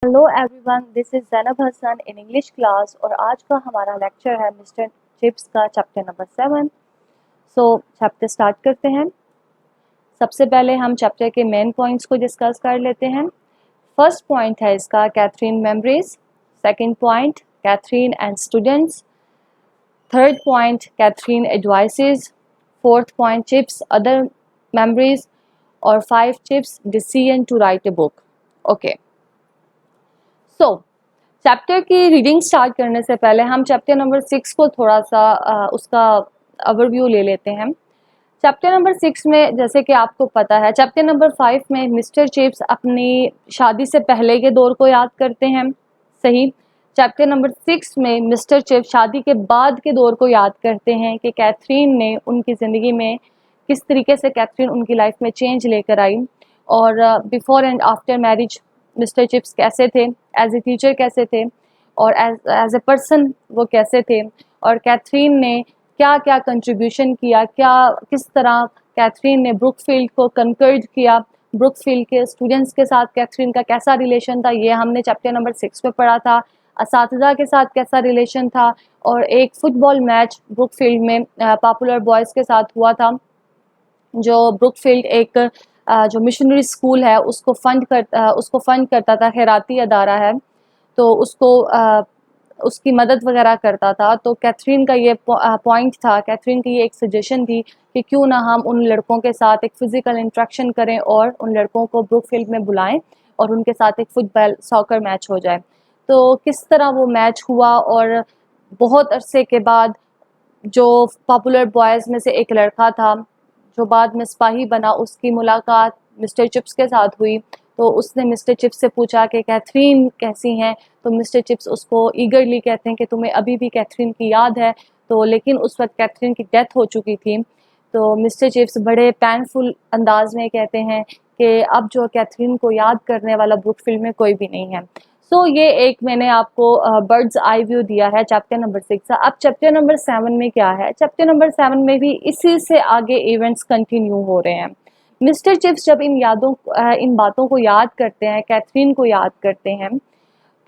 Hello everyone, this is Zainab Hasan in English class और आज का हमारा लेक्चर है मिस्टर चिप्स का चैप्टर नंबर 7। चैप्टर स्टार्ट करते हैं। सबसे पहले हम चैप्टर के मेन पॉइंट्स को डिस्कस कर लेते हैं। फर्स्ट पॉइंट है इसका Catherine memories, second point Catherine and students, third point Catherine advices, fourth point Chips other memories और 5 Chips decision to write a book. Okay, chapter की रीडिंग स्टार्ट करने से पहले हम चैप्टर नंबर 6 को थोड़ा सा उसका ओवरव्यू ले लेते हैं। चैप्टर नंबर 6 में जैसे कि आपको पता है, चैप्टर नंबर 5 में मिस्टर चिप्स अपनी शादी से पहले के दौर को याद करते हैं, सही। चैप्टर नंबर 6 में मिस्टर चिप्स शादी के बाद के दौर को याद करते हैं कि कैथरीन ने उनकी ज़िंदगी में किस तरीके से कैथरीन उनकी लाइफ में चेंज लेकर आई और before and after marriage mister chips कैसे थे, एज ए टीचर कैसे थे और एज ए पर्सन वो कैसे थे, और कैथरीन ने क्या क्या कंट्रीब्यूशन किया, किस तरह कैथरीन ने ब्रुकफील्ड को कनकर्ड किया, ब्रुकफील्ड के स्टूडेंट्स के साथ कैथरीन का कैसा रिलेशन था, ये हमने चैप्टर नंबर 6 में पढ़ा था। असातिज़ा के साथ कैसा रिलेशन था, और एक फ़ुटबॉल मैच ब्रुकफील्ड में पॉपुलर बॉयज़ के साथ हुआ था, जो ब्रुकफील्ड एक जो मिशनरी स्कूल है उसको फंड करता था, खैराती अदारा है, तो उसकी मदद वगैरह करता था। तो कैथरीन का ये पॉइंट था, कैथरीन की ये एक सजेशन थी कि क्यों ना हम उन लड़कों के साथ एक फ़िज़िकल इंट्रैक्शन करें और उन लड़कों को ब्रुकफील्ड में बुलाएं और उनके साथ एक फुटबॉल सॉकर मैच हो जाए। तो किस तरह वो मैच हुआ, और बहुत अरसे के बाद जो पॉपुलर बॉयज़ में से एक लड़का था जो बाद में सिपाही बना, उसकी मुलाकात मिस्टर चिप्स के साथ हुई। तो उसने मिस्टर चिप्स से पूछा कि कैथरीन कैसी हैं, तो मिस्टर चिप्स उसको ईगरली कहते हैं कि तुम्हें अभी भी कैथरीन की याद है। तो लेकिन उस वक्त कैथरीन की डेथ हो चुकी थी। तो मिस्टर चिप्स बड़े पैनफुल अंदाज में कहते हैं कि अब जो कैथरीन को याद करने वाला ब्रुकफील्ड में कोई भी नहीं है। ये एक मैंने आपको बर्ड्स आई व्यू दिया है चैप्टर नंबर 6 का। अब चैप्टर नंबर 7 में क्या है, चैप्टर नंबर 7 में भी इसी से आगे इवेंट्स कंटिन्यू हो रहे हैं। मिस्टर चिप्स जब इन बातों को याद करते हैं, कैथरीन को याद करते हैं,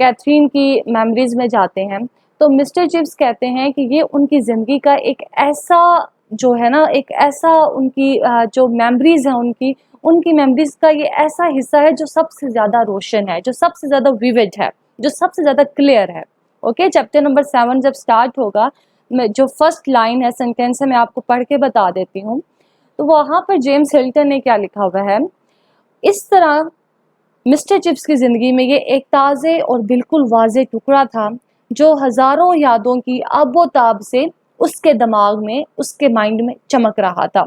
कैथरीन की मेमोरीज में जाते हैं, तो मिस्टर चिप्स कहते हैं कि ये उनकी ज़िंदगी का एक ऐसा जो है ना, एक ऐसा उनकी जो मेमोरीज हैं उनकी मेमोरीज का ये ऐसा हिस्सा है जो सबसे ज़्यादा रोशन है, जो सबसे ज़्यादा विविड है, जो सबसे ज़्यादा क्लियर है। ओके, चैप्टर नंबर 7 जब स्टार्ट होगा, जो फर्स्ट लाइन है सेंटेंस है, मैं आपको पढ़ के बता देती हूँ। तो वहाँ पर जेम्स हिल्टन ने क्या लिखा हुआ है, इस तरह मिस्टर चिप्स की ज़िंदगी में ये एक ताज़े और बिल्कुल वाज़े टुकड़ा था जो हज़ारों यादों की आबोताब से उसके दिमाग में, उसके माइंड में चमक रहा था।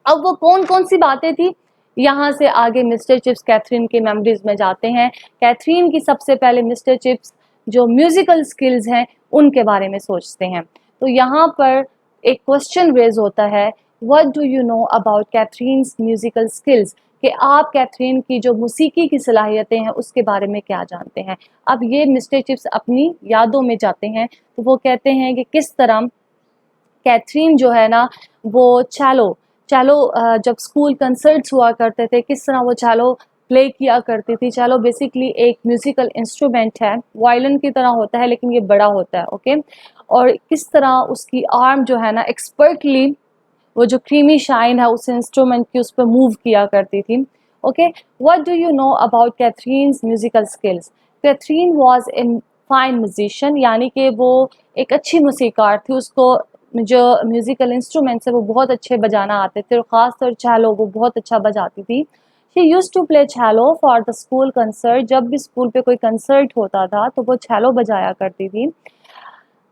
अब वो कौन कौन सी बातें थी, यहाँ से आगे मिस्टर चिप्स कैथरीन के मेमोरीज में जाते हैं। कैथरीन की सबसे पहले मिस्टर चिप्स जो म्यूज़िकल स्किल्स हैं उनके बारे में सोचते हैं। तो यहाँ पर एक क्वेश्चन रेज होता है, what do you know about Catherine's musical skills, कि आप कैथरीन की जो मौसीकी की सलाहियतें हैं उसके बारे में क्या जानते हैं। अब ये मिस्टर चिप्स अपनी यादों में जाते हैं, तो वो कहते हैं कि किस तरह कैथरीन जो है ना, वो चैलो जब स्कूल कंसर्ट्स हुआ करते थे, किस तरह वो चैलो प्ले किया करती थी। चैलो बेसिकली एक म्यूज़िकल इंस्ट्रूमेंट है, वायलिन की तरह होता है लेकिन ये बड़ा होता है, ओके। और किस तरह उसकी आर्म जो है ना, एक्सपर्टली वो जो क्रीमी शाइन है उस इंस्ट्रूमेंट की उस पर मूव किया करती थी। Okay, what do you know about Catherine's musical skills. Catherine was a fine musician, यानी कि वो एक अच्छी मूसीकार थी, उसको जो म्यूज़िकल इंस्ट्रूमेंट्स है वो बहुत अच्छे बजाना आते थे, और ख़ास तौर चैलो वो बहुत अच्छा बजाती थी। She used to play cello for the school concert, जब भी स्कूल पे कोई कंसर्ट होता था तो वो चैलो बजाया करती थी,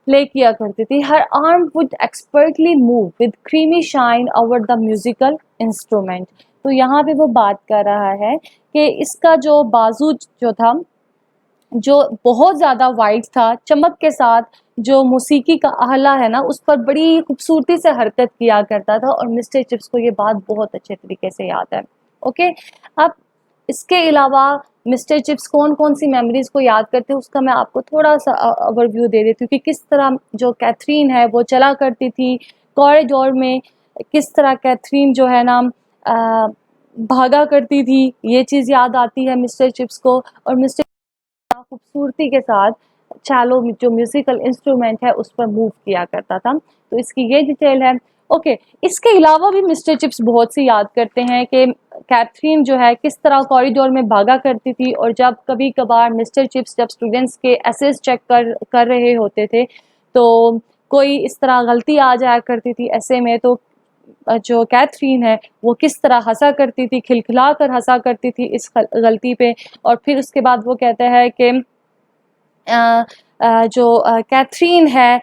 प्ले किया करती थी। हर arm would expertly move with creamy shine over the musical instrument. तो यहाँ पे वो बात कर रहा है कि इसका जो बाजू जो था, जो बहुत ज़्यादा वाइड था, चमक के साथ जो मौसीकी का आला है ना, उस पर बड़ी खूबसूरती से हरकत किया करता था, और मिस्टर चिप्स को ये बात बहुत अच्छे तरीके से याद है। ओके, अब इसके अलावा मिस्टर चिप्स कौन कौन सी मेमोरीज को याद करते हैं उसका मैं आपको थोड़ा सा ओवरव्यू दे देती हूँ कि किस तरह जो कैथरीन है वो चला करती थी कॉरिडोर में, किस तरह कैथरीन जो है ना भागा करती थी, ये चीज़ याद आती है मिस्टर चिप्स को। और मिस्टर खूबसूरती के साथ चैलो जो म्यूजिकल इंस्ट्रूमेंट है उस पर मूव किया करता था। तो इसकी ये डिटेल है। ओके, इसके अलावा भी मिस्टर चिप्स बहुत सी याद करते हैं कि कैथरीन जो है किस तरह कॉरिडोर में भागा करती थी, और जब कभी कभार मिस्टर चिप्स जब स्टूडेंट्स के एसेस चेक कर रहे होते थे तो कोई इस तरह गलती आ जाया करती थी ऐसे में, तो जो कैथरीन है वो किस तरह हंसा करती थी, खिलखिला कर हंसा करती थी इस गलती पे। और फिर उसके बाद वो कहता है कि जो कैथरीन है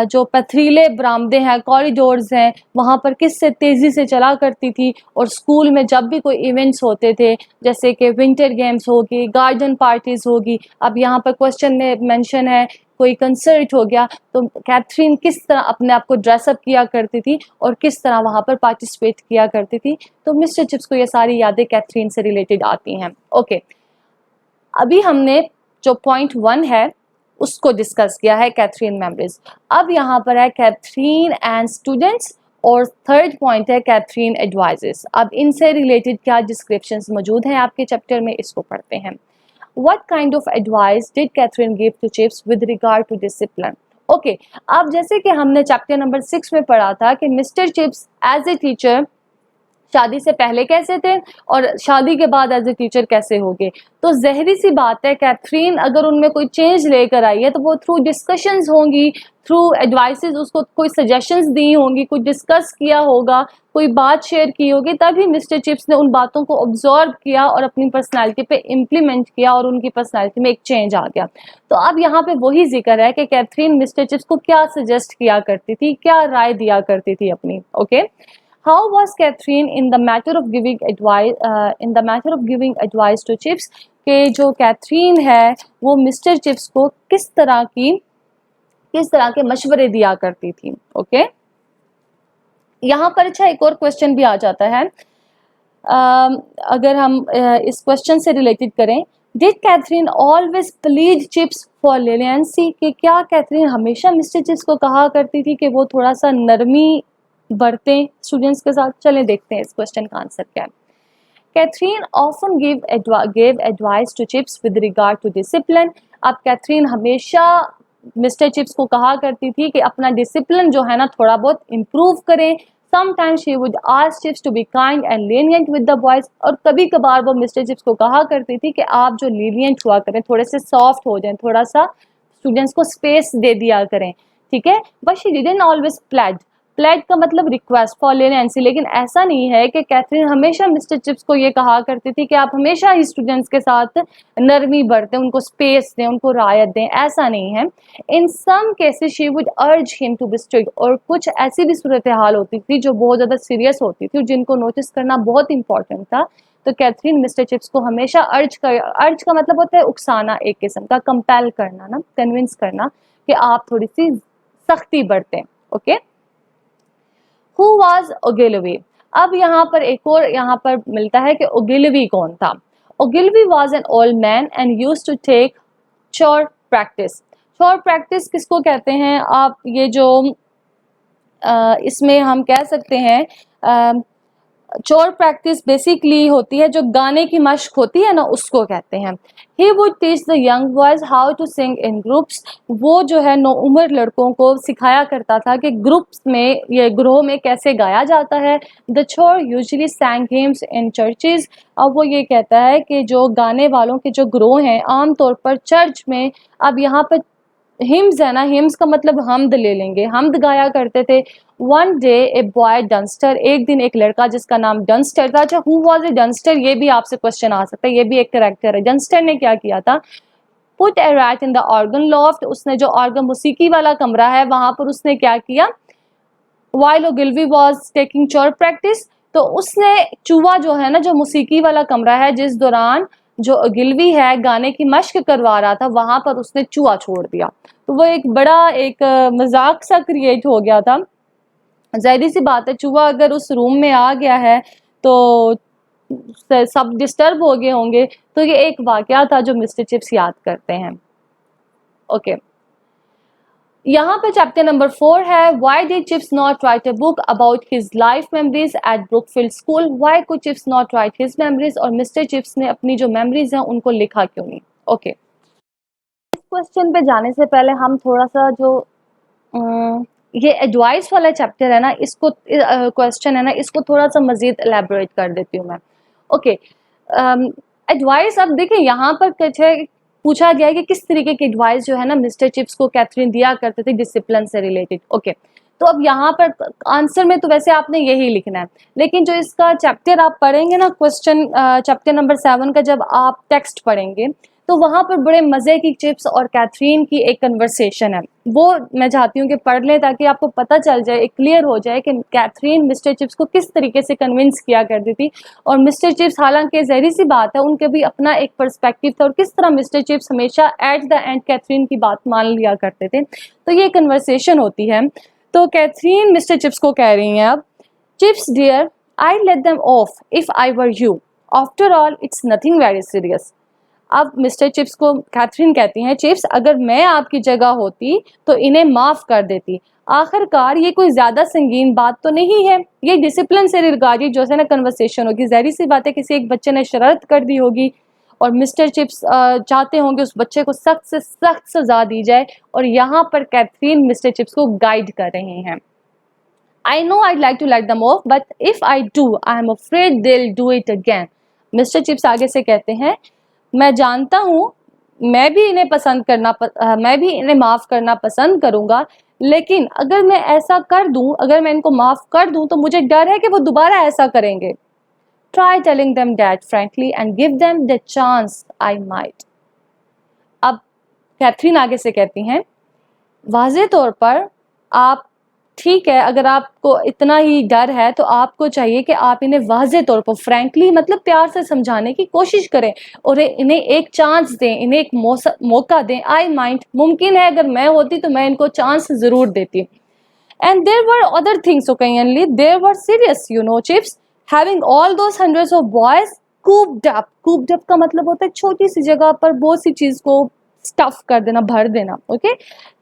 जो पथरीले बरामदे हैं, कॉरिडोर्स हैं, वहाँ पर किससे तेज़ी से चला करती थी। और स्कूल में जब भी कोई इवेंट्स होते थे जैसे कि विंटर गेम्स होगी, गार्डन पार्टीज़ होगी, अब यहाँ पर क्वेश्चन में मेंशन है कोई कंसर्ट हो गया, तो कैथरीन किस तरह अपने आप को ड्रेसअप किया करती थी और किस तरह वहाँ पर पार्टिसिपेट किया करती थी। तो मिस्टर चिप्स को ये सारी यादें कैथरीन से रिलेटेड आती हैं। ओके, अभी हमने जो पॉइंट 1 है उसको डिस्कस किया है, कैथरीन मेमोरीज। अब यहाँ पर है कैथरीन एंड स्टूडेंट्स, और थर्ड पॉइंट है कैथरीन एडवाइजेस। अब इनसे रिलेटेड क्या डिस्क्रिप्शंस मौजूद हैं आपके चैप्टर में, इसको पढ़ते हैं। What kind of advice did Catherine give to Chips with regard to discipline? Okay, अब जैसे कि हमने चैप्टर नंबर 6 में पढ़ा था कि Mister Chips as a teacher शादी से पहले कैसे थे और शादी के बाद एज ए टीचर कैसे हो गए। तो ज़हरी सी बात है, कैथरीन अगर उनमें कोई चेंज लेकर आई है तो वो थ्रू डिस्कशंस होंगी, थ्रू एडवाइसेस, उसको कोई सजेशंस दी होंगी, कुछ डिस्कस किया होगा, कोई बात शेयर की होगी, तभी मिस्टर चिप्स ने उन बातों को ऑब्जर्व किया और अपनी पर्सनैलिटी पे इम्प्लीमेंट किया और उनकी पर्सनैलिटी में एक चेंज आ गया। तो अब यहाँ पे वही जिक्र है कि कैथरीन मिस्टर चिप्स को क्या सजेस्ट किया करती थी, क्या राय दिया करती थी अपनी। Okay, How was Catherine in the matter of giving advice to Chips? कि जो कैथरीन है वो मिस्टर चिप्स को किस तरह के मशवरे दिया करती थी। ओके, यहाँ पर अच्छा एक और क्वेश्चन भी आ जाता है। अगर हम इस क्वेश्चन से रिलेटेड करें, did Catherine always plead chips for leniency, कि क्या कैथरीन हमेशा मिस्टर चिप्स को कहा करती थी कि वो थोड़ा सा नरमी बढ़ते स्टूडेंट्स के साथ। चले देखते हैं इस क्वेश्चन का आंसर क्या है। Catherine often gave advice to Chips with regard to discipline। अब कैथरीन हमेशा मिस्टर चिप्स को कहा करती थी कि अपना डिसिप्लिन जो है ना थोड़ा बहुत इम्प्रूव करें। Sometimes she would ask Chips to be kind and lenient with the boys, और कभी कभार वो मिस्टर चिप्स को कहा करती थी कि आप जो lenient हुआ करें, थोड़े से सॉफ्ट हो जाएं, थोड़ा सा स्टूडेंट्स को स्पेस दे दिया करें, ठीक है। But she didn't always played का मतलब रिक्वेस्ट फॉर लेनियंसी, लेकिन ऐसा नहीं है कि कैथरीन हमेशा मिस्टर चिप्स को ये कहा करती थी कि आप हमेशा ही स्टूडेंट्स के साथ नरमी बरतें, उनको स्पेस दें, उनको रायत दें, ऐसा नहीं है। In some cases she would urge him to be strict, और कुछ ऐसी भी सूरत हाल होती थी जो बहुत ज़्यादा सीरियस होती थी, जिनको नोटिस करना बहुत इंपॉर्टेंट था। तो कैथरीन मिस्टर चिप्स को हमेशा अर्ज का मतलब होता है उकसाना, एक किस्म का कंपेल करना ना, कन्विंस करना कि आप थोड़ी सी सख्ती बरतें। Okay, Who was Ogilvy? अब यहाँ पर एक और यहाँ पर मिलता है कि ओगिलवी कौन था। Ogilvy was an old man and used to take chore practice। chore practice किसको कहते हैं आप, ये जो इसमें हम कह सकते हैं चोर प्रैक्टिस बेसिकली होती है जो गाने की मश्क होती है ना, उसको कहते हैं। He would teach the young boys how to sing in groups। वो जो है नौ उम्र लड़कों को सिखाया करता था कि ग्रुप्स में, ये ग्रोह में कैसे गाया जाता है। The chore usually sang hymns in churches। अब वो ये कहता है कि जो गाने वालों के जो ग्रोह हैं आमतौर पर चर्च में, अब यहाँ पर हिम्स है ना, हिम्स का मतलब हमद ले लेंगे, हमद गाया करते थे। वन डे ए बॉय डंस्टर, एक दिन एक लड़का जिसका नाम डंस्टर था। अच्छा, हु वाज ए डंस्टर, ये भी आपसे क्वेश्चन आ सकता है, ये भी एक कैरेक्टर है। डंस्टर ने क्या किया था, put A rat in the organ loft, उसने जो ऑर्गन मौसीकी वाला कमरा है वहां पर उसने क्या किया, व्हाइल ओगिलवी वाज टेकिंग चोर प्रैक्टिस, तो उसने चूहा जो है ना, जो मौसीकी वाला कमरा है जिस दौरान जो ओगिलवी है गाने की मश्क करवा रहा था, वहां पर उसने चूहा छोड़ दिया। तो वो एक बड़ा एक मजाक सा क्रिएट हो गया था। जाहिर सी बात है, चूहा अगर उस रूम में आ गया है तो सब डिस्टर्ब हो गए होंगे। तो ये एक वाकया था जो मिस्टर चिप्स याद करते हैं। ओके, यहाँ पे चैप्टर नंबर 4 है, why did chips not right a book about his life memories eight Brookfield school. Why could chips not right his memories, और मिस्टर चिप्स ने अपनी जो मेमोरीज हैं उनको लिखा क्यों नहीं। ओके क्वेश्चन पे जाने से पहले हम थोड़ा सा जो ये एडवाइस वाला चैप्टर है ना, इसको क्वेश्चन है ना, इसको थोड़ा सा मजीद एलैबोरेट कर देती हूँ मैं। ओके, एडवाइस, अब देखिए यहाँ पर कुछ है, पूछा गया है कि किस तरीके की एडवाइस जो है ना मिस्टर चिप्स को कैथरीन दिया करते थे डिसिप्लिन से रिलेटेड। ओके, तो अब यहाँ पर आंसर में तो वैसे आपने यही लिखना है, लेकिन जो इसका चैप्टर आप पढ़ेंगे ना, क्वेश्चन चैप्टर नंबर 7 का जब आप टेक्स्ट पढ़ेंगे तो वहाँ पर बड़े मज़े की चिप्स और कैथरीन की एक कन्वर्सेशन है, वो मैं चाहती हूँ कि पढ़ लें ताकि आपको पता चल जाए, क्लियर हो जाए कि कैथरीन मिस्टर चिप्स को किस तरीके से कन्विंस किया करती थी। और मिस्टर चिप्स, हालांकि ज़ाहिर सी बात है उनके भी अपना एक पर्सपेक्टिव था, और किस तरह मिस्टर चिप्स हमेशा एट द एंड कैथरीन की बात मान लिया करते थे। तो ये कन्वर्सेशन होती है। तो कैथरीन मिस्टर चिप्स को कह रही हैं, अब Chips dear, I let them off if I were you, after all it's nothing very serious. अब मिस्टर चिप्स को कैथरीन कहती हैं, चिप्स अगर मैं आपकी जगह होती तो इन्हें माफ कर देती, आखिरकार ये कोई ज्यादा संगीन बात तो नहीं है, ये डिसिप्लिन से रिगार्डेड जो है ना कन्वर्सेशन होगी। ज़ाहिर सी बात है किसी एक बच्चे ने शरारत कर दी होगी और मिस्टर चिप्स चाहते होंगे उस बच्चे को सख्त से सख्त सजा दी जाए, और यहाँ पर कैथरीन मिस्टर चिप्स को गाइड कर रहे हैं। I know I'd like to let them off, but if I do, I am afraid they'll do it again. Mister Chips आगे से कहते हैं, मैं जानता हूँ, मैं भी इन्हें माफ़ करना पसंद करूँगा, लेकिन अगर मैं ऐसा कर दूँ, अगर मैं इनको माफ़ कर दूँ तो मुझे डर है कि वो दोबारा ऐसा करेंगे। Try telling them that frankly and give them the chance I might. अब कैथरीन आगे से कहती हैं, वाज़े तौर पर आप, ठीक है, अगर आपको इतना ही डर है तो आपको चाहिए कि आप इन्हें वाज़े तौर पर फ्रैंकली मतलब प्यार से समझाने की कोशिश करें और इन्हें एक चांस दें, इन्हें एक मौका दें। आई माइंड, मुमकिन है अगर मैं होती तो मैं इनको चांस ज़रूर देती। And there were other things occasionally, there were serious you know chips, having all those hundreds of boys cooped up. Cooped up का मतलब होता है छोटी सी जगह पर बहुत सी चीज़ को स्टफ कर देना, भर देना। Okay,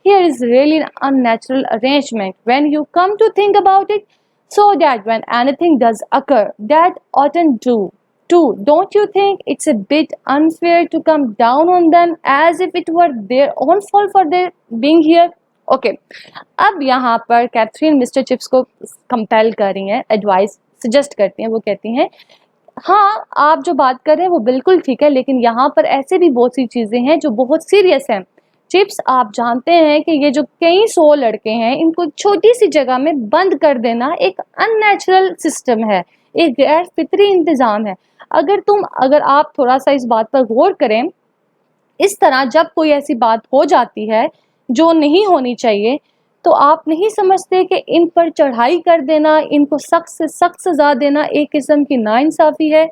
here is really an unnatural arrangement when you come to think about it, so that when anything does occur that oughtn't to, don't you think it's a bit unfair to come down on them as if it were their own fault for their being here? Okay, अब यहाँ पर Catherine mister Chips को compel कर रही हैं, advice suggest करती हैं। वो कहती हैं, हाँ आप जो बात कर रहे हैं वो बिल्कुल ठीक है, लेकिन यहाँ पर ऐसे भी बहुत सी चीज़ें हैं जो बहुत सीरियस हैं। चिप्स, आप जानते हैं कि ये जो कई 100 लड़के हैं, इनको छोटी सी जगह में बंद कर देना एक अननेचुरल सिस्टम है, एक गैर फितरी इंतज़ाम है। अगर आप थोड़ा सा इस बात पर गौर करें, इस तरह जब कोई ऐसी बात हो जाती है जो नहीं होनी चाहिए, तो आप नहीं समझते कि इन पर चढ़ाई कर देना, इनको सख्त से सख्त सजा देना एक किस्म की नाइंसाफ़ी है,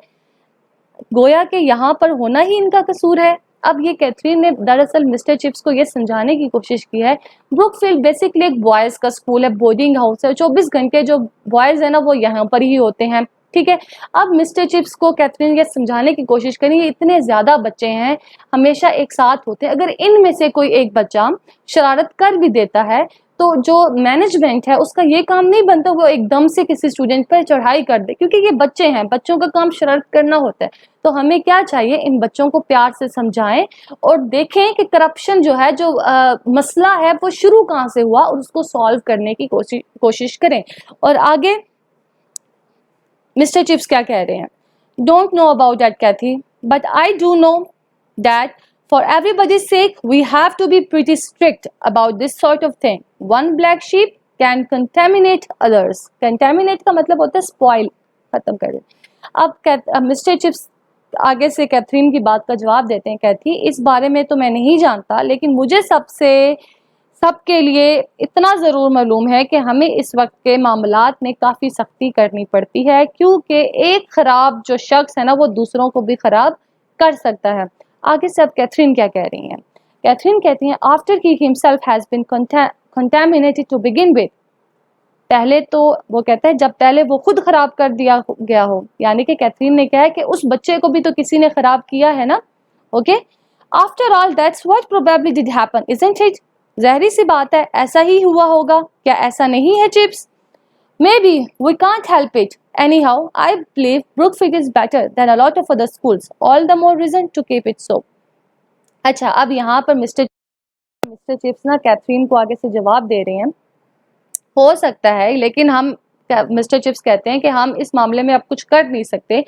गोया कि यहाँ पर होना ही इनका कसूर है। अब ये कैथरीन ने दरअसल मिस्टर चिप्स को ये समझाने की कोशिश की है, ब्रुकफील्ड बेसिकली एक बॉयज़ का स्कूल है, बोर्डिंग हाउस है, 24 घंटे जो बॉयज़ है ना वो यहाँ पर ही होते हैं, ठीक है। अब मिस्टर चिप्स को कैथरीन ये समझाने की कोशिश करी, इतने ज़्यादा बच्चे हैं, हमेशा एक साथ होते हैं, अगर इनमें से कोई एक बच्चा शरारत कर भी देता है तो जो मैनेजमेंट है उसका ये काम नहीं बनता वो एकदम से किसी स्टूडेंट पर चढ़ाई कर दे, क्योंकि ये बच्चे हैं, बच्चों का काम शरारत करना होता है। तो हमें क्या चाहिए, इन बच्चों को प्यार से समझाएं और देखें कि करप्शन जो है, जो मसला है वो शुरू कहाँ से हुआ और उसको सॉल्व करने की कोशिश करें। और आगे मिस्टर चिप्स क्या कह रहे हैं, don't know about that Cathy, but I do know that for everybody's sake, we have to be pretty strict about this sort of thing. One black sheep can contaminate others. Contaminate का मतलब होता है spoil, खत्म कर दे। अब mister Chips आगे से Catherine की बात का जवाब देते हैं, कहती इस बारे में तो मैं नहीं जानता, लेकिन मुझे सबके लिए इतना ज़रूर मालूम है कि हमें इस वक्त के मामलात में काफ़ी सख्ती करनी पड़ती है, क्योंकि एक ख़राब जो शख्स है ना वो दूसरों को भी ख़राब कर सकता है। आगे से अब कैथरीन क्या कह रही हैं, कैथरीन कहती हैं, after he himself has been contaminated to begin with, पहले तो वो कहते हैं जब पहले वो खुद ख़राब कर दिया गया हो, यानी कि कैथरीन ने कहा है कि उस बच्चे को भी तो किसी ने ख़राब किया है ना। Okay, after all that's what probably did happen isn't it, ज़ाहिर सी बात है ऐसा ही हुआ होगा, क्या ऐसा नहीं है chips? Maybe we can't help it. Anyhow, I believe Brookfield is better than a lot of other schools. All the more reason to keep it so. अच्छा, अब यहाँ पर मिस्टर मिस्टर चिप्स ना कैथरीन को आगे से जवाब दे रहे हैं, हो सकता है, लेकिन हम मिस्टर चिप्स कहते हैं कि हम इस मामले में अब कुछ कर नहीं सकते।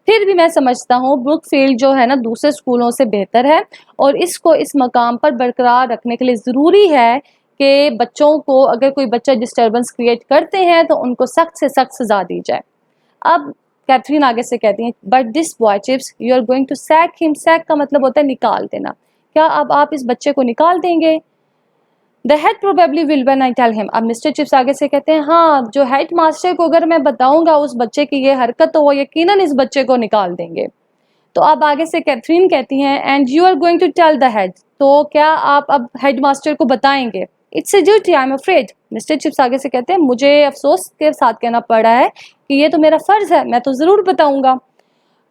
फिर भी मैं समझता हूँ ब्रुकफील्ड जो है ना दूसरे स्कूलों से बेहतर है, और इसको इस मकाम पर बरकरार रखने के लिए ज़रूरी है कि बच्चों को, अगर कोई बच्चा डिस्टर्बेंस क्रिएट करते हैं तो उनको सख्त से सख्त सजा दी जाए। अब कैथरीन आगे से कहती हैं, but this boy Chips you are going to sack him. Sack का मतलब होता है निकाल देना। क्या अब आप इस बच्चे को निकाल देंगे? The head probably will when I tell him. अब मिस्टर चिप्स आगे से कहते हैं, हाँ, जो हेड मास्टर को अगर मैं बताऊंगा उस बच्चे की ये हरकत, तो वो यकीनन इस बच्चे को निकाल देंगे। तो अब आगे से कैथरीन कहती हैं, and you are going to tell the head. तो क्या आप अब हेड मास्टर को बताएंगे? It's a duty, I am afraid. Mister Chips आगे से कहते हैं, मुझे अफसोस के साथ कहना पड़ा है कि ये तो मेरा फर्ज है, मैं तो जरूर बताऊंगा।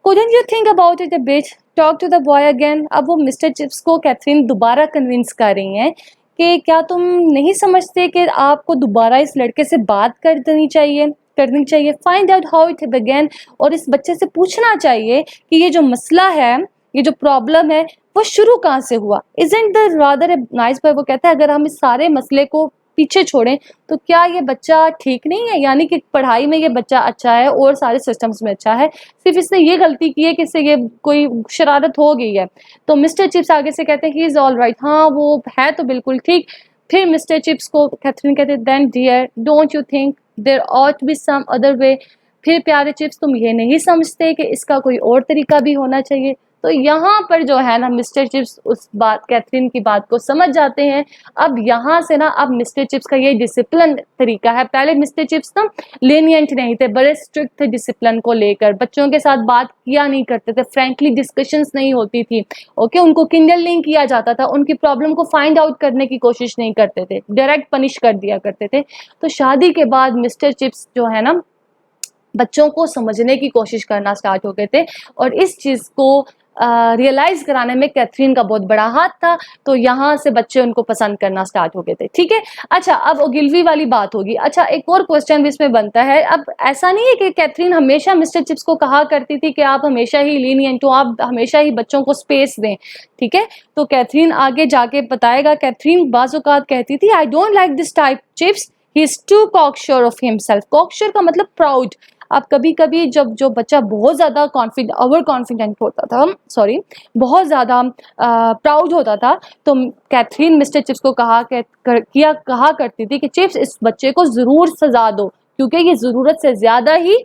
Couldn't you think about it a bit? Talk to the boy again. अब वो मिस्टर चिप्स को कैथरीन दोबारा कन्विंस कर रही हैं कि क्या तुम नहीं समझते कि आपको दोबारा इस लड़के से बात करनी चाहिए। Find out how it began, और इस बच्चे से पूछना चाहिए कि ये जो मसला है, ये जो प्रॉब्लम है, वो शुरू कहाँ से हुआ। Isn't the rather a nice boy? वो कहता है अगर हम इस सारे मसले को पीछे छोड़ें तो क्या ये बच्चा ठीक नहीं है? यानी कि पढ़ाई में ये बच्चा अच्छा है और सारे सिस्टम्स में अच्छा है, सिर्फ इसने ये गलती की है कि इससे ये कोई शरारत हो गई है। तो मिस्टर चिप्स आगे से कहते हैं ही इज ऑल राइट, हाँ वो है तो बिल्कुल ठीक। फिर मिस्टर चिप्स को कैथरीन कहते हैं, then dear don't you think there ought be some other way. फिर प्यारे चिप्स, तुम ये नहीं समझते कि इसका कोई और तरीका भी होना चाहिए? तो यहाँ पर जो है ना मिस्टर चिप्स उस बात, कैथरीन की बात को समझ जाते हैं। अब यहाँ से ना अब मिस्टर चिप्स का ये डिसिप्लिन तरीका है। पहले मिस्टर चिप्स ना लेनियंट नहीं थे, बड़े स्ट्रिक्ट थे डिसिप्लिन को लेकर, बच्चों के साथ बात किया नहीं करते थे, फ्रेंकली डिस्कशंस नहीं होती थी, ओके, उनको किंडल नहीं किया जाता था, उनकी प्रॉब्लम को फाइंड आउट करने की कोशिश नहीं करते थे, डायरेक्ट पनिश कर दिया करते थे। तो शादी के बाद मिस्टर चिप्स जो है ना बच्चों को समझने की कोशिश करना स्टार्ट हो गए थे, और इस चीज़ को रियलाइज कराने में कैथरीन का बहुत बड़ा हाथ था। तो यहाँ से बच्चे उनको पसंद करना स्टार्ट हो गए थे। ठीक है, अच्छा, अब ओगिलवी वाली बात होगी। अच्छा, एक और क्वेश्चन भी इसमें बनता है। अब ऐसा नहीं है कि कैथरीन हमेशा मिस्टर चिप्स को कहा करती थी कि आप हमेशा ही लीनियंट हो, आप हमेशा ही बच्चों को स्पेस दें। ठीक है, तो कैथरीन आगे जाके बताएगा, कैथरीन बाज़-औक़ात कहती थी, I don't like this type chips, he is too cocksure of himself. Cocksure का मतलब प्राउड। अब कभी कभी जब जो बच्चा बहुत ज़्यादा ओवर कॉन्फिडेंट होता था, बहुत ज़्यादा प्राउड होता था, तो कैथरीन मिस्टर चिप्स को कहा करती थी कि चिप्स, इस बच्चे को ज़रूर सजा दो, क्योंकि ये ज़रूरत से ज़्यादा ही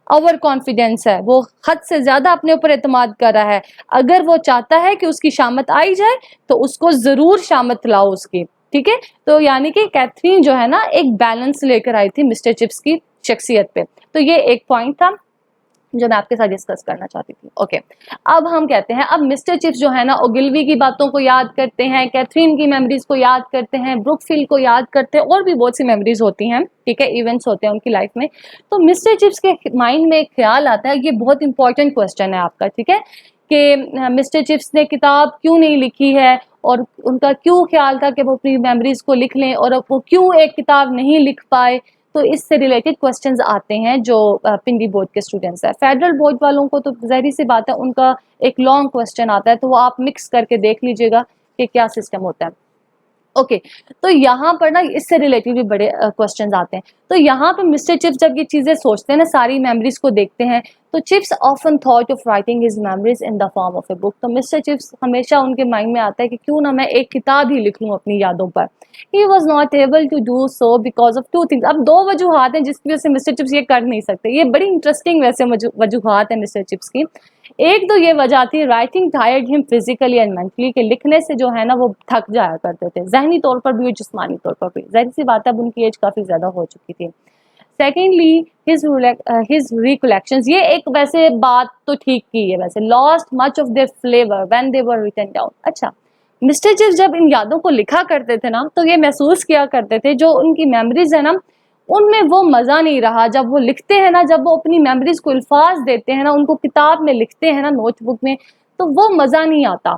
ओवर कॉन्फिडेंस है, वो हद से ज़्यादा अपने ऊपर एतमाद कर रहा है। अगर वो चाहता है कि उसकी शामत आई जाए तो उसको ज़रूर शामत लाओ उसकी। ठीक है, तो यानी कि कैथरीन जो है ना एक बैलेंस लेकर आई थी मिस्टर चिप्स की शख्सियत पे। तो ये एक पॉइंट था जो मैं आपके साथ डिस्कस करना चाहती थी। ओके, अब हम कहते हैं, अब मिस्टर चिप्स जो है ना ओगिलवी की बातों को याद करते हैं, कैथरीन की मेमोरीज को याद करते हैं, ब्रुकफील्ड को याद करते हैं, और भी बहुत सी मेमोरीज होती हैं। ठीक है, इवेंट्स होते हैं उनकी लाइफ में। तो मिस्टर चिप्स के माइंड में एक ख्याल आता है, ये बहुत इंपॉर्टेंट क्वेश्चन है आपका, ठीक है, कि मिस्टर चिप्स ने किताब क्यों नहीं लिखी है, और उनका क्यों ख्याल था कि वो अपनी मेमोरीज को लिख लें, और वो क्यों एक किताब नहीं लिख पाए। तो इससे रिलेटेड क्वेश्चंस आते हैं जो पिंडी बोर्ड के स्टूडेंट्स हैं। फेडरल बोर्ड वालों को तो ज़ाहिर सी बात है, उनका एक लॉन्ग क्वेश्चन आता है, तो वो आप मिक्स करके देख लीजिएगा कि क्या सिस्टम होता है। ओके, तो यहाँ पर ना इससे रिलेटेड भी बड़े क्वेश्चंस आते हैं। तो यहाँ पर मिस्टर चिप्स जब ये चीज़ें सोचते हैं ना, सारी मेमोरीज को देखते हैं, तो chips often thought of writing his memories in the form of a book. तो मिस्टर चिप्स हमेशा उनके माइंड में आता है कि क्यों ना मैं एक किताब ही लिख लूँ अपनी यादों पर। He was not able to do so because of two things. अब दो वजूहात हैं जिसकी वजह से मिस्टर चिप्स ये कर नहीं सकते। ये बड़ी इंटरेस्टिंग वैसे वजूहात है मिस्टर चिप्स की। एक तो ये वजह थी, writing tired him physically and mentally, कि लिखने से जो है ना वो थक जाया करते थे, जहनी तौर पर भी और जिस्मानी तौर पर भी। जाहिर सी बात है, अब उनकी एज काफ़ी ज़्यादा हो चुकी थी। सेकेंडली हिज रिकलेक्शंस, ये एक वैसे बात तो ठीक की है वैसे, lost much of their flavour when they were written down. अच्छा, मिस्टर चिप्स जब इन यादों को लिखा करते थे ना, तो ये महसूस किया करते थे जो उनकी मेमोरीज है ना, उनमें वो मज़ा नहीं रहा। जब वो लिखते हैं ना, जब वो अपनी मेमोरीज को अल्फाज देते हैं ना, उनको किताब में लिखते हैं ना, नोटबुक में, तो वो मज़ा नहीं आता।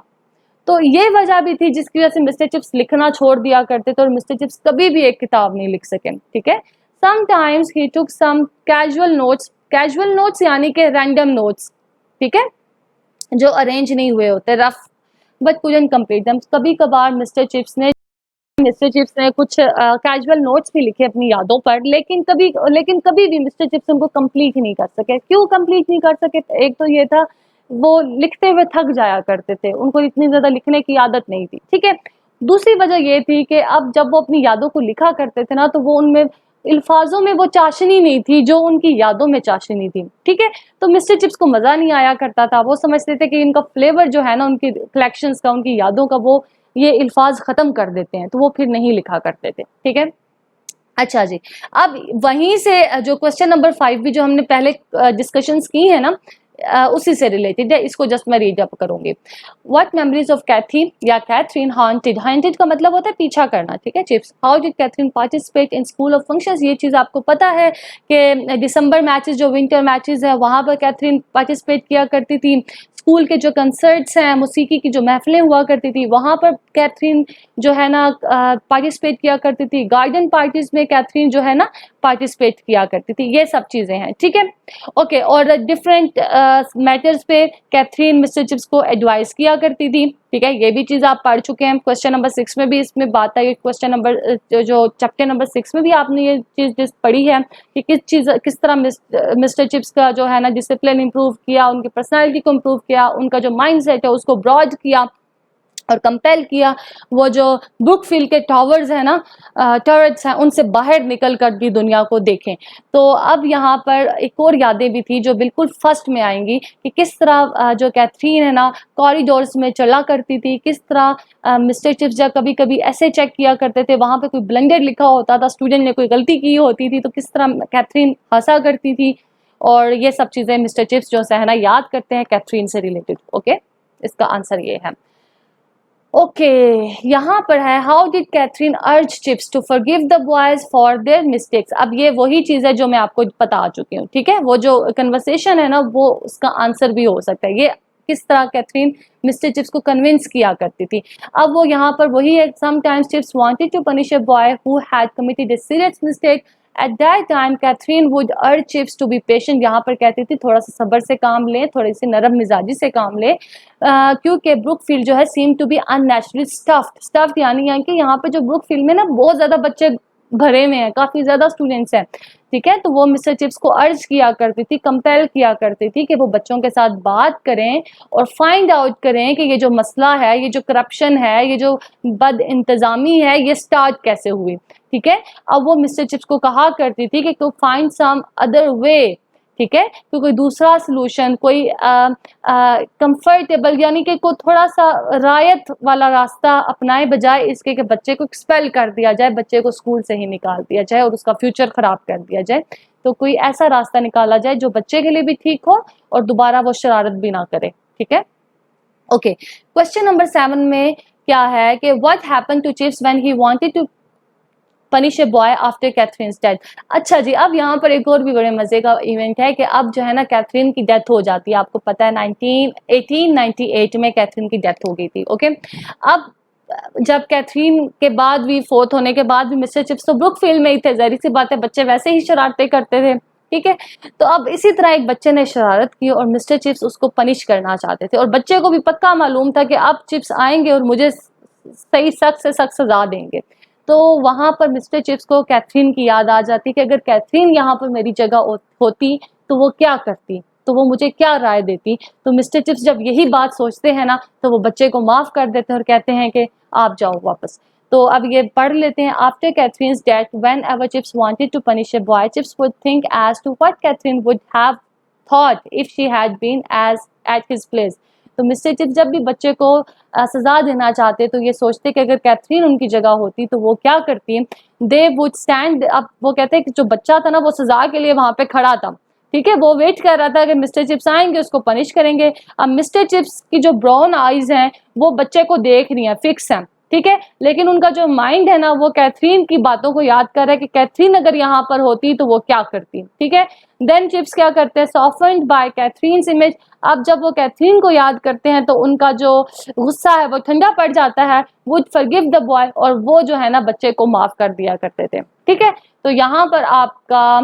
तो ये वजह भी थी जिसकी वजह से मिस्टर चिप्स लिखना छोड़ दिया करते थे, और मिस्टर चिप्स कभी भी एक किताब नहीं लिख सके। ठीक है, sometimes he took some casual notes यानी कि रैंडम नोट्स, ठीक है, जो अरेंज नहीं हुए होते, rough, but couldn't complete them. कभी कभार मिस्टर चिप्स ने मिस्टर चिप्स ने कुछ कैजुअल नोट्स भी लिखे अपनी यादों पर, लेकिन कभी भी मिस्टर चिप्स उनको कंप्लीट नहीं कर सके। क्यों कंप्लीट नहीं कर सके? एक तो ये था, वो लिखते हुए थक जाया करते थे, उनको इतनी ज़्यादा लिखने की आदत नहीं थी, ठीक है? दूसरी वजह ये थी कि अब जब वो अपनी यादों को लिखा करते थे ना, तो वो उनमें अल्फाजों में वो चाशनी नहीं थी जो उनकी यादों में चाशनी थी, ठीक है? तो मिस्टर चिप्स को मज़ा नहीं आया करता था, वो समझते थे कि इनका फ्लेवर जो है ना उनकी कलेक्शंस का, उनकी यादों का, वो ये अल्फाज ख़त्म कर देते हैं, तो वो फिर नहीं लिखा करते थे, ठीक है? अच्छा जी, अब वहीं से जो क्वेश्चन नंबर 5 भी जो हमने पहले डिस्कशंस की है ना, उसी से रिलेटेड है, इसको जस्ट मैं रीड अप करूंगी। व्हाट मेमोरीज ऑफ कैथी या कैथरीन हॉन्टेड, हॉन्टेड का मतलब होता है पीछा करना, ठीक है? Chips, how did Catherine participate in school of functions, ये चीज़ आपको पता है कि दिसंबर मैचेस जो विंटर मैचेस है वहाँ पर कैथरीन पार्टिसिपेट किया करती थी। स्कूल के जो कंसर्ट्स हैं, मौसीकी की जो महफिलें हुआ करती थी, वहाँ पर कैथरीन जो है ना पार्टिसिपेट किया करती थी। गार्डन पार्टीज में कैथरीन जो है ना पार्टिसिपेट किया करती थी। ये सब चीज़ें हैं, ठीक है? ओके, और डिफरेंट मैटर्स पे कैथरीन मिस्टर चिप्स को एडवाइस किया करती थी, ठीक है? ये भी चीज़ आप पढ़ चुके हैं। क्वेश्चन नंबर 6 में भी इसमें बात आई। क्वेश्चन नंबर जो चैप्टर नंबर 6 में भी आपने ये चीज़ पढ़ी है कि किस तरह मिस्टर चिप्स का जो है ना डिसिप्लिन इंप्रूव किया, उनकी पर्सनालिटी को इंप्रूव किया, उनका जो माइंड सेट है उसको ब्रॉड किया और कंपेल किया। वो जो ब्रुकफील्ड के टावर्स हैं ना, टर्रेट्स हैं, उनसे बाहर निकल कर भी दुनिया को देखें। तो अब यहाँ पर एक और यादें भी थी जो बिल्कुल फर्स्ट में आएंगी कि किस तरह जो कैथरीन है ना कॉरिडोर्स में चला करती थी, किस तरह मिस्टर चिप्स जब कभी कभी ऐसे चेक किया करते थे, वहाँ पे कोई ब्लंडर लिखा होता था, स्टूडेंट ने कोई गलती की होती थी, तो किस तरह कैथरीन हंसा करती थी। और ये सब चीज़ें मिस्टर चिप्स जो है ना याद करते हैं कैथरीन से रिलेटेड। ओके, इसका आंसर ये है। ओके, यहाँ पर है how did Catherine urge Chips to forgive the boys for their mistakes. अब ये वही चीज़ है जो मैं आपको बता चुकी हूँ, ठीक है? वो जो कन्वर्सेशन है ना, वो उसका आंसर भी हो सकता है। ये किस तरह कैथरीन मिस्टर चिप्स को कन्विंस किया करती थी। अब वो यहाँ पर वही है, sometimes Chips wanted to punish a boy who had committed a serious mistake. At that time Catherine would urge Chips to be patient. यहाँ पर कहती थी थोड़ा सा सब्र से काम ले, थोड़ी सी नरम मिजाजी से काम ले, क्योंकि ब्रुकफील्ड जो है seem to be unnaturally stuffed यानी कि यहाँ पे जो ब्रुकफील्ड में ना बहुत ज़्यादा बच्चे भरे हुए हैं, काफ़ी ज़्यादा स्टूडेंट्स हैं, ठीक है? तो वो मिस्टर चिप्स को अर्ज किया करती थी, कंपेल किया करती थी कि वो बच्चों के साथ बात करें और फाइंड आउट करें कि ये जो मसला है, ये जो करप्शन है, ये जो बद इंतज़ामी है, ये स्टार्ट कैसे हुई, ठीक है? अब वो मिस्टर चिप्स को कहा करती थी कि to find some other way, ठीक है? तो कोई दूसरा सलूशन, कोई कंफर्टेबल यानी कि कोई थोड़ा सा रायत वाला रास्ता अपनाए, बजाय इसके कि बच्चे को एक्सपेल कर दिया जाए, बच्चे को स्कूल से ही निकाल दिया जाए और उसका फ्यूचर खराब कर दिया जाए। तो कोई ऐसा रास्ता निकाला जाए जो बच्चे के लिए भी ठीक हो और दोबारा वो शरारत भी ना करे, ठीक है? ओके, क्वेश्चन नंबर 7 में क्या है कि what happened to Chips when he wanted to punish a boy after Catherine's death. अच्छा जी, अब यहाँ पर एक और भी बड़े मजे का इवेंट है कि अब जो है ना कैथरीन की डेथ हो जाती है। आपको पता है 1898 में कैथरीन की डेथ हो गई थी। ओके, अब जब कैथरीन के बाद भी, फोर्थ होने के बाद भी, मिस्टर चिप्स तो ब्रुकफील्ड में ही थे, जाहिर सी बात है, बच्चे वैसे ही शरारतें करते थे, ठीक है? तो अब इसी तरह एक बच्चे ने शरारत की और मिस्टर चिप्स उसको पनिश करना चाहते थे और बच्चे को भी पक्का मालूम था कि अब चिप्स आएंगे और मुझे सही सख्त से सख्त सजा देंगे। तो वहाँ पर मिस्टर चिप्स को कैथरीन की याद आ जाती कि अगर कैथरीन यहाँ पर मेरी जगह होती तो वो क्या करती, तो वो मुझे क्या राय देती। तो मिस्टर चिप्स जब यही बात सोचते हैं ना, तो वो बच्चे को माफ़ कर देते हैं और कहते हैं कि आप जाओ वापस। तो अब ये पढ़ लेते हैं। After Catherine's death whenever Chips wanted to punish a boy Chips would think as to what Catherine would have thought if she had been as at his place. तो मिस्टर चिप्स जब भी बच्चे को सजा देना चाहते तो ये सोचते कि अगर कैथरीन उनकी जगह होती तो वो क्या करती। दे वुड स्टैंड, अब वो कहते हैं कि जो बच्चा था ना वो सजा के लिए वहां पे खड़ा था, ठीक है? वो वेट कर रहा था कि मिस्टर चिप्स आएंगे उसको पनिश करेंगे। अब मिस्टर चिप्स की जो ब्राउन आईज हैं वो बच्चे को देख रही हैं, फिक्स हैं, ठीक है? लेकिन उनका जो माइंड है ना वो कैथरीन की बातों को याद कर रहा है कि कैथरीन अगर यहाँ पर होती तो वो क्या करती, ठीक है? देन चिप्स क्या करते हैं, सॉफ्टेंड बाय कैथरीन्स इमेज। अब जब वो कैथरीन को याद करते हैं तो उनका जो गुस्सा है वो ठंडा पड़ जाता है। वुड फॉरगिव द बॉय, और वो जो है ना बच्चे को माफ कर दिया करते थे, ठीक है? तो यहाँ पर आपका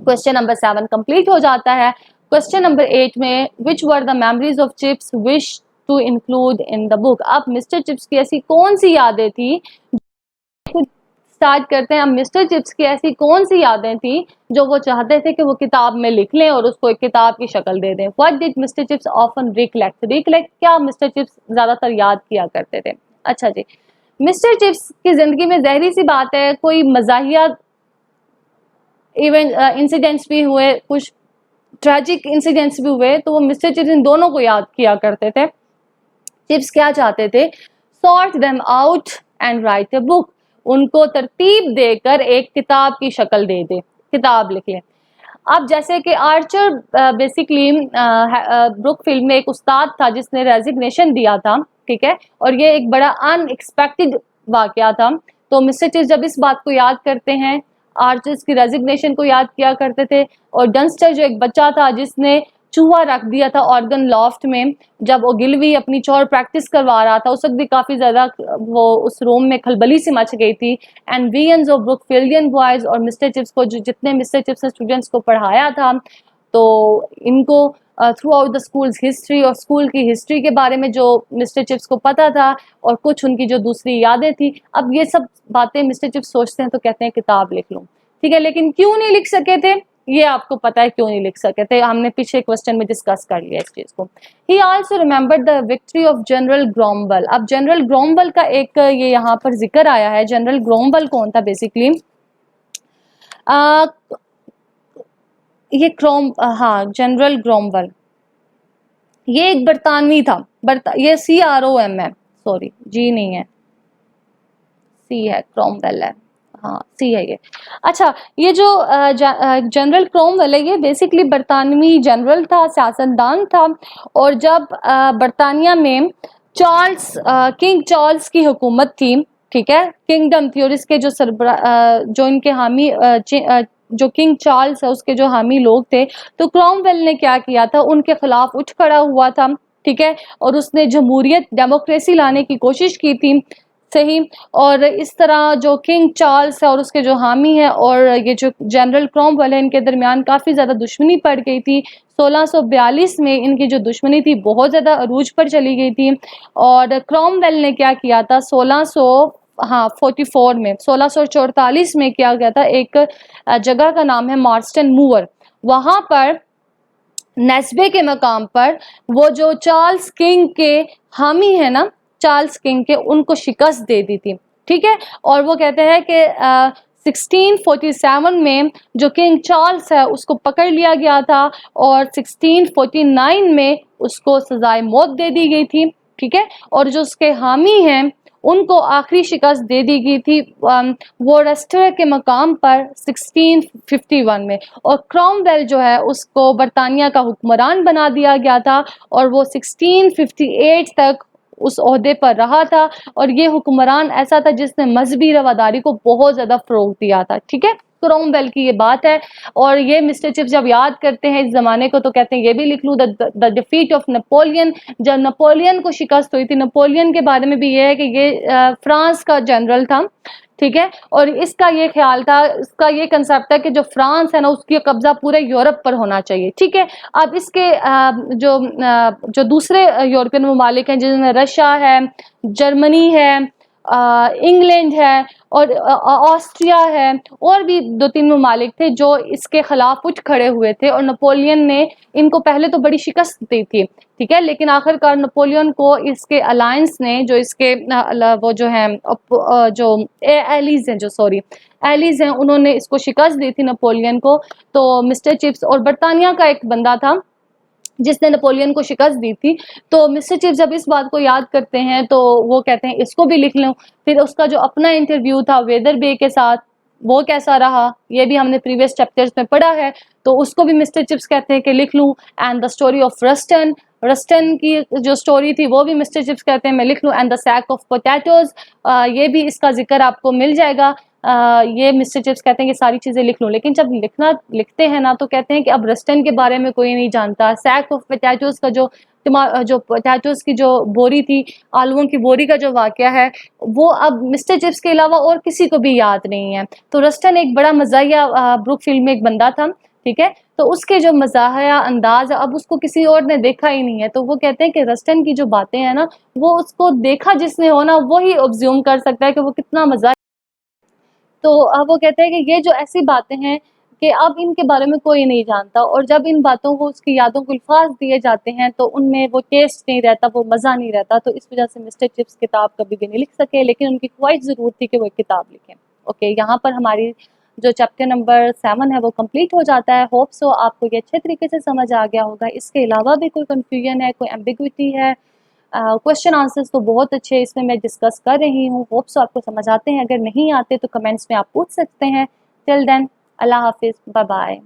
क्वेश्चन नंबर 7 कंप्लीट हो जाता है। क्वेश्चन नंबर 8 में which were the memories of chips wish to include in the book. अब मिस्टर चिप्स की ऐसी कौन सी यादें थी स्टार्ट करते हैं। अब मिस्टर चिप्स की ऐसी कौन सी यादें थी जो वो चाहते थे कि वो किताब में लिख लें और उसको एक किताब की शक्ल दे दें। What did mister chips often recollect, recollect क्या मिस्टर चिप्स ज़्यादातर याद किया करते थे। अच्छा जी, मिस्टर चिप्स की ज़िंदगी में ज़ाहिर सी बात है कोई मज़ाहिया इवेंट इंसिडेंट्स भी हुए, कुछ ट्रेजिक इंसिडेंट्स भी हुए, तो वो मिस्टर चिप्स इन दोनों को याद किया करते थे। चिप्स क्या चाहते थे, sort them out and right a book, उनको तरतीब देकर एक किताब की शक्ल दे दे, किताब लिख लें। अब जैसे कि आर्चर बेसिकली ब्रुक फिल्म में एक उस्ताद था जिसने रेजिग्नेशन दिया था, ठीक है, और ये एक बड़ा अनएक्सपेक्टेड वाकया था। तो मिस्टर चिप्स जब इस बात को याद करते हैं, आर्चर्स की रेजिग्नेशन को याद किया करते थे, और डंस्टर जो एक बच्चा था जिसने चूहा रख दिया था ऑर्गन लॉफ्ट में, जब ओगिलवी अपनी चोर प्रैक्टिस करवा रहा था, उस वक्त भी काफ़ी ज़्यादा वो उस रूम में खलबली सी मच गई थी। एंड विलियंस ऑफ ब्रुकफील्डियन बॉयज़ और मिस्टर चिप्स को, जो जितने मिस्टर चिप्स ने स्टूडेंट्स को पढ़ाया था, तो इनको through out the schools history और स्कूल की हिस्ट्री के बारे में जो मिस्टर चिप्स को पता था, और कुछ उनकी जो दूसरी यादें थी, अब ये सब बातें मिस्टर चिप्स सोचते हैं तो कहते हैं किताब लिख लूँ, ठीक है। लेकिन क्यों नहीं लिख सके थे, ये आपको पता है क्यों नहीं लिख सके थे, हमने पीछे क्वेश्चन में डिस्कस कर लिया इस चीज को। He also remembered the victory of General Grumble. अब जनरल ग्रोम्बल का एक ये यहाँ पर जिक्र आया है। जनरल ग्रोम्बल कौन था बेसिकली, ये हाँ जनरल ग्रोम्बल, ये एक बरतानवी था, ये CROM है, सॉरी जी नहीं है, सी है, क्रोमवेल है, हाँ सी है ये। अच्छा, ये जो जनरल क्रोमवेल है, ये बेसिकली बरतानवी जनरल था, सियासतदान था, और जब बरतानिया में किंग चार्ल्स की हुकूमत थी, ठीक है, किंगडम थी, और इसके जो जो इनके हामी जो किंग चार्ल्स है उसके जो हामी लोग थे, तो क्रोमवेल ने क्या किया था, उनके खिलाफ उठ खड़ा हुआ था, ठीक है, और उसने जमहूरियत डेमोक्रेसी लाने की कोशिश की थी, सही। और इस तरह जो किंग चार्ल्स है और उसके जो हामी हैं और ये जो जनरल क्रोमवेल है, इनके दरमियान काफ़ी ज़्यादा दुश्मनी पड़ गई थी। 1642 में इनकी जो दुश्मनी थी बहुत ज़्यादा अरूज पर चली गई थी, और क्रोमवेल ने क्या किया था 1644 में क्या किया था, एक जगह का नाम है मार्स्टन मूर, वहाँ पर नेस्बे के मकाम पर वो जो चार्ल्स किंग के हामी है ना, चार्ल्स किंग के, उनको शिकस्त दे दी थी, ठीक है। और वो कहते हैं कि 1647 में जो किंग चार्ल्स है उसको पकड़ लिया गया था, और 1649 में उसको सजाए मौत दे दी गई थी, ठीक है। और जो उसके हामी हैं उनको आखिरी शिकस्त दे दी गई थी वोरेस्टर के मकाम पर 1651 में, और क्रोमवेल जो है उसको बरतानिया का हुक्मरान बना दिया गया था, और वो 1658 तक उस ओहदे पर रहा था, और ये हुक्मरान ऐसा था जिसने मजहबी रवादारी को बहुत ज़्यादा फ़रोग़ दिया था, ठीक है। क्रोमवेल की ये बात है। और ये मिस्टर चिप्स जब याद करते हैं इस ज़माने को तो कहते हैं ये भी लिख लूँ, द डिफीट ऑफ नेपोलियन, जब नेपोलियन को शिकस्त हुई थी। नेपोलियन के बारे में भी ये है कि ये फ्रांस का जनरल था, ठीक है, और इसका ये ख्याल था, इसका ये कंसेप्ट है कि जो फ्रांस है ना उसकी कब्जा पूरे यूरोप पर होना चाहिए, ठीक है। अब इसके जो दूसरे यूरोपियन ममालिक हैं जिनमें रशिया है, जर्मनी है, इंग्लैंड है, और ऑस्ट्रिया है, और भी 2-3 ममालिक थे जो इसके खिलाफ उठ खड़े हुए थे, और नेपोलियन ने इनको पहले तो बड़ी शिकस्त दी थी, ठीक है, लेकिन आखिरकार नेपोलियन को इसके अलायंस ने, जो इसके वो जो हैं जो एलीज हैं, जो सॉरी एलीज हैं, उन्होंने इसको शिकस्त दी थी नेपोलियन को। तो मिस्टर चिप्स और बरतानिया का एक बंदा था जिसने नेपोलियन को शिकस्त दी थी, तो मिस्टर चिप्स जब इस बात को याद करते हैं तो वो कहते हैं इसको भी लिख लूँ। फिर उसका जो अपना इंटरव्यू था वेदरबे के साथ, वो कैसा रहा ये भी हमने प्रीवियस चैप्टर्स में पढ़ा है, तो उसको भी मिस्टर चिप्स कहते हैं कि लिख लूँ। And the story of Roston, Roston की जो स्टोरी थी वो भी मिस्टर चिप्स कहते हैं मैं लिख लूँ। And the sack of potatoes, ये भी इसका जिक्र आपको मिल जाएगा। ये मिस्टर चिप्स कहते हैं कि सारी चीज़ें लिख लूँ, लेकिन जब लिखते हैं ना तो कहते हैं कि अब रस्टन के बारे में कोई नहीं जानता। सैक ऑफ पोटैटोज का जो पोटैटोज की जो बोरी थी, आलूओं की बोरी का जो वाक़या है, वो अब मिस्टर चिप्स के अलावा और किसी को भी याद नहीं है। तो रस्टन एक बड़ा मज़ाहिया ब्रुकफील्ड में एक बंदा था, ठीक है, तो उसके जो मज़ाहिया अंदाज़ अब उसको किसी और ने देखा ही नहीं है। तो वो कहते हैं कि रस्टन की जो बातें हैं ना, वो उसको देखा जिसने हो ना वही ऑब्ज्यूम कर सकता है कि वो कितना मज़ा तो वो कहते हैं कि ये जो ऐसी बातें हैं कि अब इनके बारे में कोई नहीं जानता, और जब इन बातों को, उसकी यादों को अल्फाज दिए जाते हैं तो उनमें वो टेस्ट नहीं रहता, वो मज़ा नहीं रहता। तो इस वजह से मिस्टर चिप्स किताब कभी भी नहीं लिख सके, लेकिन उनकी ख्वाहिश ज़रूर थी कि वो एक किताब लिखें। ओके, यहाँ पर हमारी जो चैप्टर नंबर 7 है वो कंप्लीट हो जाता है। होप सो आपको ये अच्छे तरीके से समझ आ गया होगा। इसके अलावा भी कोई कन्फ्यूजन है, कोई एम्बिग्विटी है, क्वेश्चन आंसर्स तो बहुत अच्छे इसमें मैं डिस्कस कर रही हूँ। होप सो आपको समझ आते हैं। अगर नहीं आते तो कमेंट्स में आप पूछ सकते हैं। टिल देन, अल्लाह हाफिज़, बाय बाय।